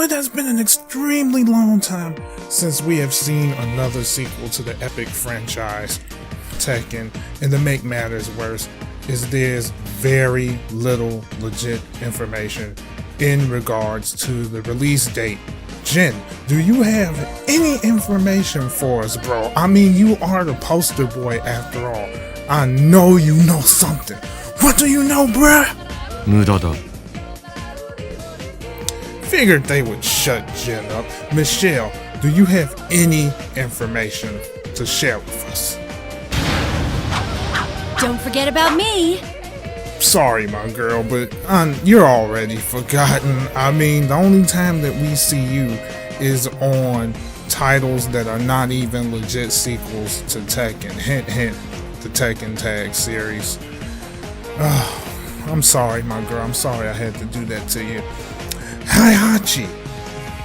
it has been an extremely long time since we have seen another sequel to the epic franchise, Tekken, and to make matters worse, there's very little legit information in regards to the release date. Jin, do you have any information for us, bro? I mean, you are the poster boy after all. I know you know something. What do you know, bruh? 無駄だ。 Figured they would shut Jin up. Michelle, do you have any information to share with us? Don't forget about me. Sorry, my girl, but you're already forgotten. I mean, the only time that we see you is on titles that are not even legit sequels to Tekken. Hint, hint, the Tekken Tag series. I'm sorry, my girl. I'm sorry I had to do that to you. Hachi.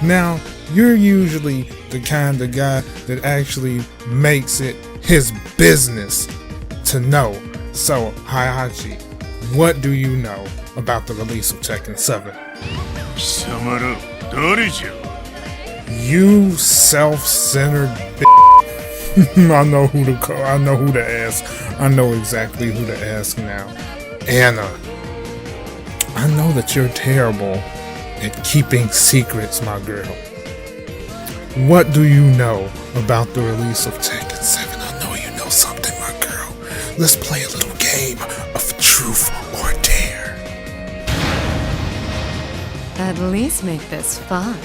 Now, you're usually the kind of guy that actually makes it his business to know. So, Hachi, what do you know about the release of Tekken 7? You self-centered bitch. I know who to call. I know who to ask. I know exactly who to ask now. Anna, I know that you're terrible at keeping secrets, my girl. What do you know about the release of Tekken 7? I know you know something, my girl. Let's play a little game of truth or dare. At least make this fun.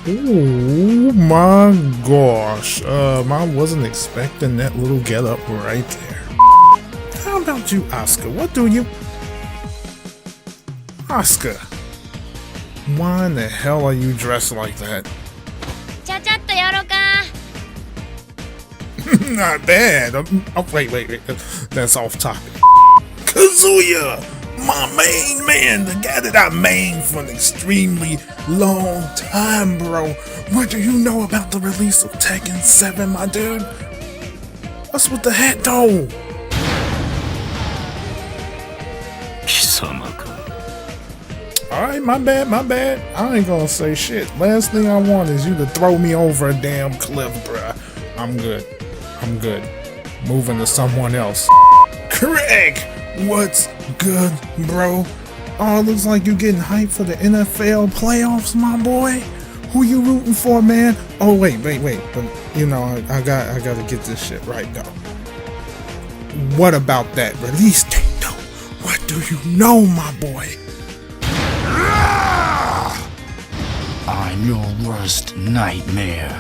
Oh my gosh. I wasn't expecting that little get up right there. How about you, Oscar? What do you... Oscar, why in the hell are you dressed like that? Not bad. Oh, wait. That's off topic. Kazuya, my main man, the guy that I mained for an extremely long time, bro. What do you know about the release of Tekken 7, my dude? What's with the hat, though? Alright, my bad. I ain't gonna say shit. Last thing I want is you to throw me over a damn cliff, bruh. I'm good. Moving to someone else. Craig! What's good, bro? Oh, it looks like you getting hyped for the NFL playoffs, my boy. Who you rooting for, man? Oh, wait. But, you know, I gotta get this shit right, though. What about that release date, though? What do you know, my boy? I'm your worst nightmare.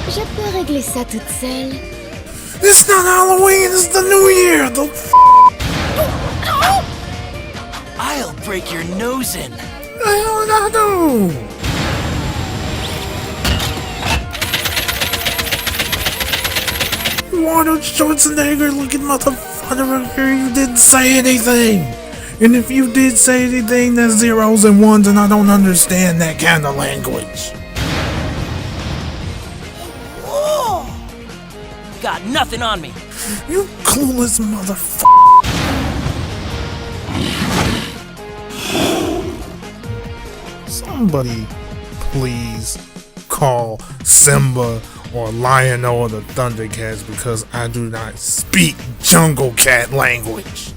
Je peux régler ça toute seule. It's not Halloween, it's the New Year! I'll break your nose in. The hell did I do? Arnold Schwarzenegger looking motherfucker, you didn't say anything! And if you did say anything, that's zeros and ones, and I don't understand that kind of language. Whoa! Got nothing on me. You clueless motherfucker. Somebody please call Simba or Lionel or the Thundercats because I do not speak Jungle Cat language.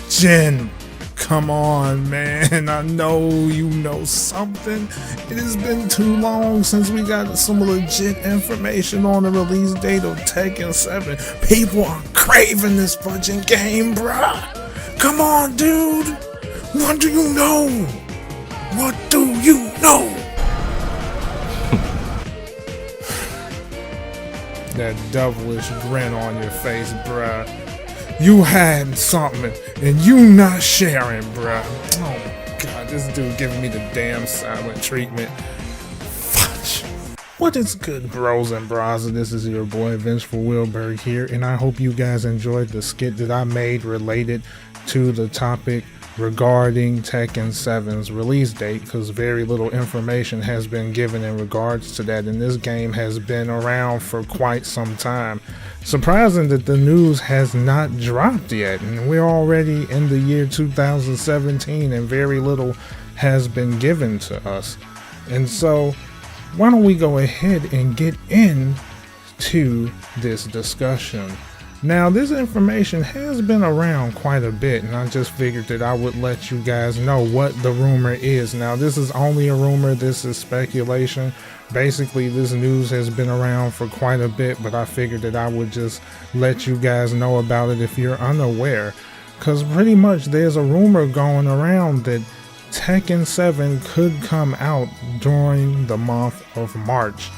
Jin, come on, man. I know you know something. It has been too long since we got some legit information on the release date of Tekken 7. People are craving this fucking game, bruh. Come on, dude. What do you know? What do you know? That devilish grin on your face, bruh. You hiding something and you not sharing, bruh. Oh my god, this dude giving me the damn silent treatment. Fudge. What is good, bros and bras? This is your boy Vengeful Wilberg here, and I hope you guys enjoyed the skit that I made related to the topic regarding Tekken 7's release date, because very little information has been given in regards to that, and this game has been around for quite some time. Surprising that the news has not dropped yet, and we're already in the year 2017 and very little has been given to us. And so why don't we go ahead and get into this discussion. Now, this information has been around quite a bit, and I just figured that I would let you guys know what the rumor is. Now, this is only a rumor, this is speculation. Basically, this news has been around for quite a bit, but I figured that I would just let you guys know about it if you're unaware. Because pretty much there's a rumor going around that Tekken 7 could come out during the month of March.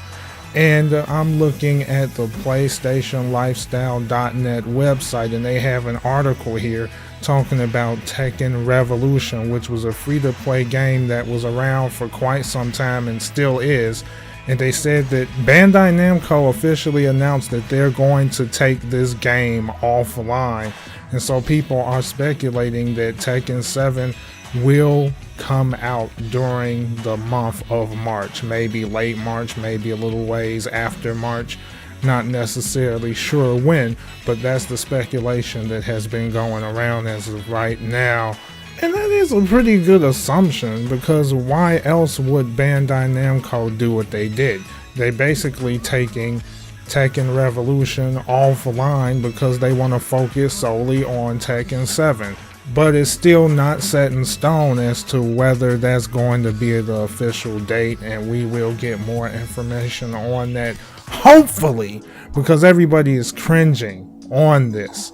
And I'm looking at the PlayStationLifestyle.net website, and they have an article here talking about Tekken Revolution, which was a free-to-play game that was around for quite some time and still is. And they said that Bandai Namco officially announced that they're going to take this game offline. And so people are speculating that Tekken 7 will come out during the month of March, maybe late March, maybe a little ways after March, not necessarily sure when, but that's the speculation that has been going around as of right now. And that is a pretty good assumption, because why else would Bandai Namco do what they did? They basically taking Tekken Revolution offline because they want to focus solely on Tekken 7. But it's still not set in stone as to whether that's going to be the official date, and we will get more information on that, hopefully, because everybody is cringing on this.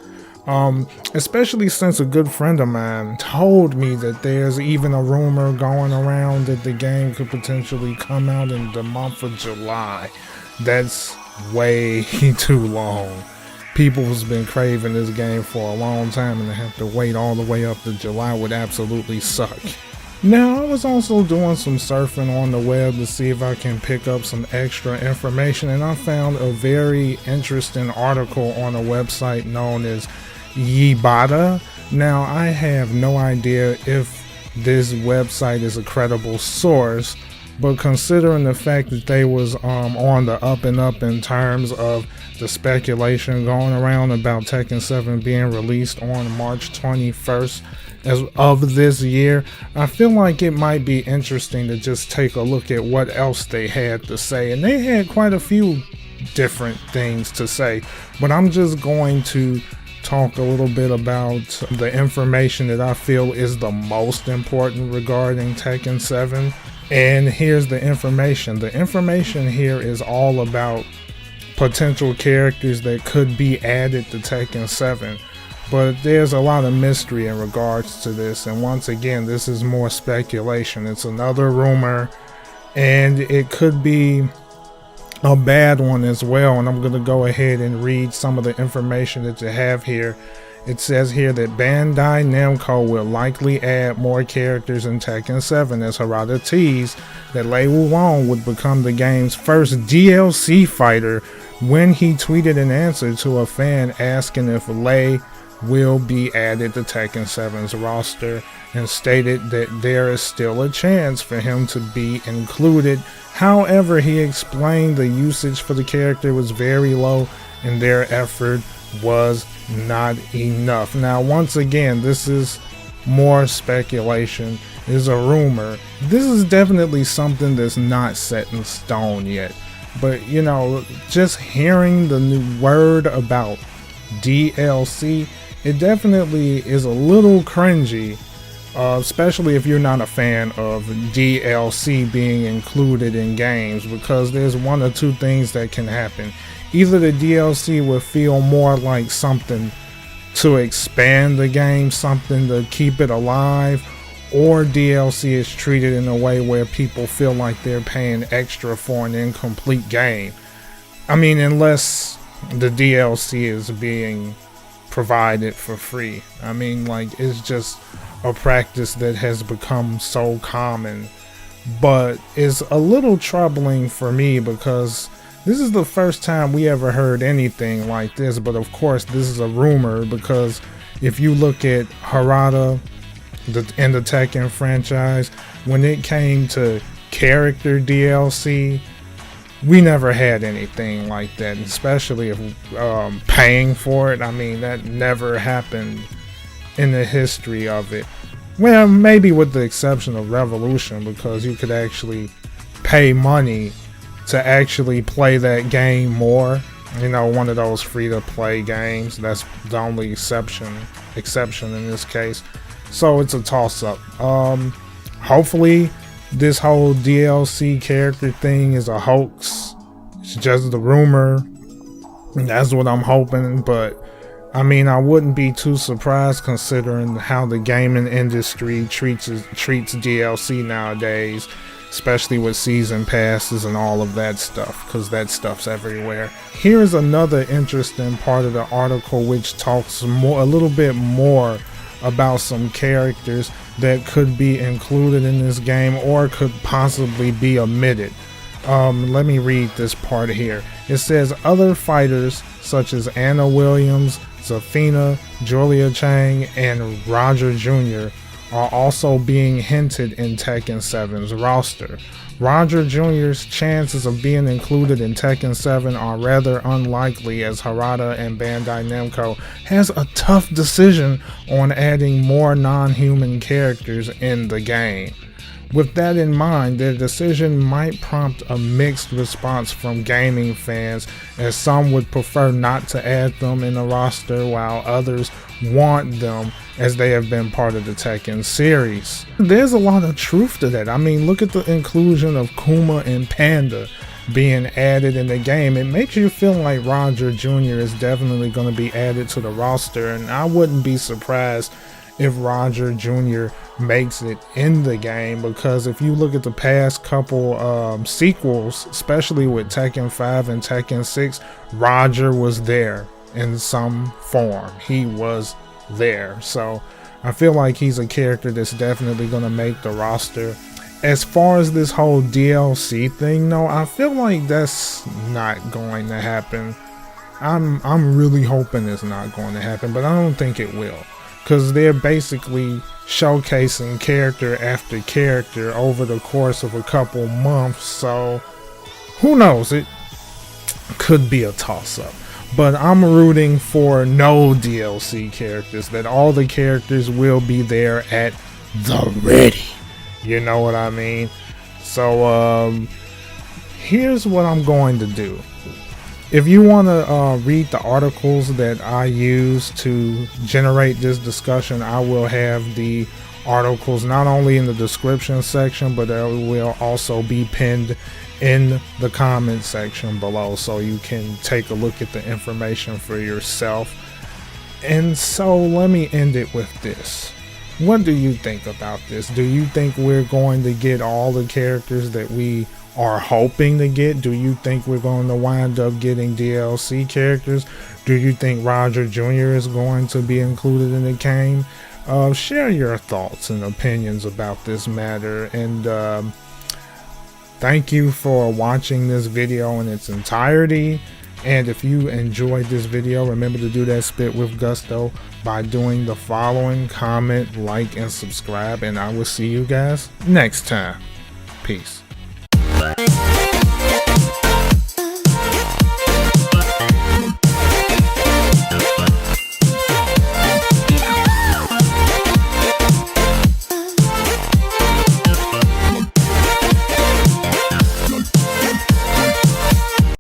Especially since a good friend of mine told me that there's even a rumor going around that the game could potentially come out in the month of July. That's way too long. People has been craving this game for a long time, and to have to wait all the way up to July would absolutely suck. Now, I was also doing some surfing on the web to see if I can pick up some extra information, and I found a very interesting article on a website known as Yibata. Now, I have no idea if this website is a credible source, but considering the fact that they was on the up and up in terms of the speculation going around about Tekken 7 being released on March 21st of this year, I feel like it might be interesting to just take a look at what else they had to say. And they had quite a few different things to say, but I'm just going to talk a little bit about the information that I feel is the most important regarding Tekken 7. And here's the information. The information here is all about potential characters that could be added to Tekken 7. But there's a lot of mystery in regards to this. And once again, this is more speculation. It's another rumor, and it could be a bad one as well. And I'm going to go ahead and read some of the information that you have here. It says here that Bandai Namco will likely add more characters in Tekken 7, as Harada teased that Lei Wulong would become the game's first DLC fighter when he tweeted an answer to a fan asking if Lei will be added to Tekken 7's roster, and stated that there is still a chance for him to be included. However, he explained the usage for the character was very low and their effort was not enough. Now, once again, this is more speculation, is a rumor. This is definitely something that's not set in stone yet. But, you know, just hearing the new word about DLC, it definitely is a little cringy, especially if you're not a fan of DLC being included in games, because there's one or two things that can happen. Either the DLC will feel more like something to expand the game, something to keep it alive, or DLC is treated in a way where people feel like they're paying extra for an incomplete game. I mean, unless the DLC is being provided for free. I mean, like, it's just a practice that has become so common. But it's a little troubling for me, because this is the first time we ever heard anything like this. But of course, this is a rumor, because if you look at Harada in the Tekken franchise, when it came to character DLC, we never had anything like that, especially if paying for it. I mean, that never happened in the history of it. Well, maybe with the exception of Revolution, because you could actually pay money to actually play that game more. You know, one of those free-to-play games. That's the only exception in this case. So it's a toss-up. Hopefully this whole DLC character thing is a hoax. It's just the rumor. And that's what I'm hoping. But I mean, I wouldn't be too surprised considering how the gaming industry treats DLC nowadays, especially with season passes and all of that stuff, because that stuff's everywhere. Here's another interesting part of the article, which talks a little bit more about some characters that could be included in this game or could possibly be omitted. Let me read this part here. It says other fighters such as Anna Williams, Zafina, Julia Chang, and Roger Jr. are also being hinted in Tekken 7's roster. Roger Jr.'s chances of being included in Tekken 7 are rather unlikely, as Harada and Bandai Namco has a tough decision on adding more non-human characters in the game. With that in mind, their decision might prompt a mixed response from gaming fans, as some would prefer not to add them in the roster while others want them, as they have been part of the Tekken series. There's a lot of truth to that. I mean, look at the inclusion of Kuma and Panda being added in the game. It makes you feel like Roger Jr. is definitely going to be added to the roster, and I wouldn't be surprised if Roger Jr. makes it in the game, because if you look at the past couple sequels, especially with Tekken 5 and Tekken 6, Roger was there in some form. He was there. So I feel like he's a character that's definitely going to make the roster. As far as this whole DLC thing, though, I feel like that's not going to happen. I'm really hoping it's not going to happen, but I don't think it will, because they're basically showcasing character after character over the course of a couple months. So who knows, it could be a toss-up. But I'm rooting for no DLC characters, that all the characters will be there at the ready. You know what I mean? So here's what I'm going to do. If you want to read the articles that I use to generate this discussion, I will have the articles not only in the description section, but they will also be pinned in the comment section below, so you can take a look at the information for yourself. And so let me end it with this. What do you think about this? Do you think we're going to get all the characters that we are hoping to get? Do you think we're going to wind up getting DLC characters? Do you think Roger Jr. is going to be included in the game? Share your thoughts and opinions about this matter, and thank you for watching this video in its entirety. And if you enjoyed this video, remember to do that spit with gusto by doing the following: comment, like, and subscribe, and I will see you guys next time. Peace.